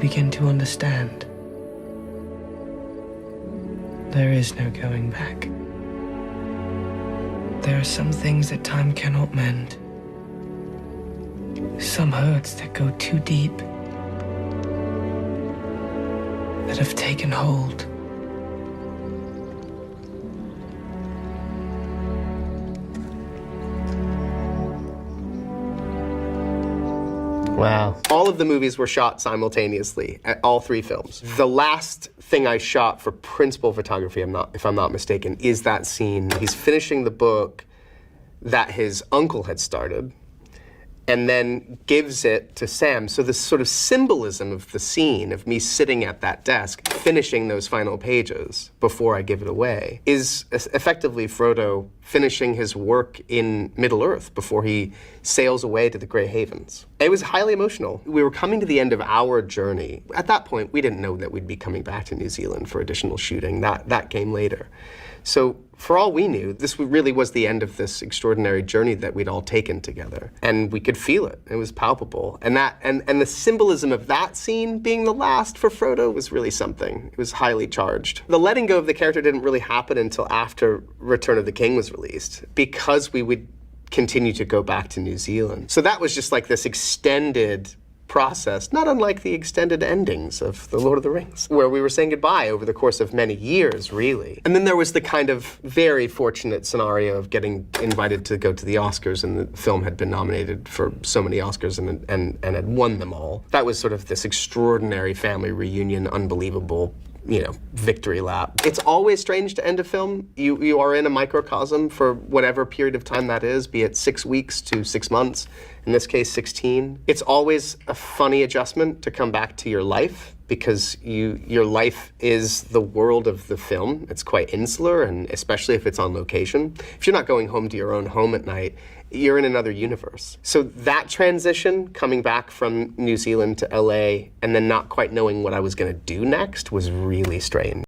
begin to understand. There is no going back. There are some things that time cannot mend. Some hurts that go too deep, that have taken hold. Wow. All of the movies were shot simultaneously, at all 3 films. The last thing I shot for principal photography, if I'm not mistaken, is that scene. He's finishing the book that his uncle had started, and then gives it to Sam. So this sort of symbolism of the scene, of me sitting at that desk, finishing those final pages before I give it away, is effectively Frodo finishing his work in Middle-earth before he sails away to the Grey Havens. It was highly emotional. We were coming to the end of our journey. At that point, we didn't know that we'd be coming back to New Zealand for additional shooting. That came later. So for all we knew, this really was the end of this extraordinary journey that we'd all taken together. And we could feel it. It was palpable. And the symbolism of that scene being the last for Frodo was really something. It was highly charged. The letting go of the character didn't really happen until after Return of the King was released, because we would continue to go back to New Zealand. So that was just like this extended process, not unlike the extended endings of The Lord of the Rings, where we were saying goodbye over the course of many years, really. And then there was the kind of very fortunate scenario of getting invited to go to the Oscars, and the film had been nominated for so many Oscars and had won them all. That was sort of this extraordinary family reunion, unbelievable, victory lap. It's always strange to end a film. You are in a microcosm for whatever period of time that is, be it 6 weeks to 6 months, in this case 16. It's always a funny adjustment to come back to your life, because your life is the world of the film. It's quite insular, and especially if it's on location. If you're not going home to your own home at night, you're in another universe. So that transition, coming back from New Zealand to LA, and then not quite knowing what I was gonna do next, was really strange.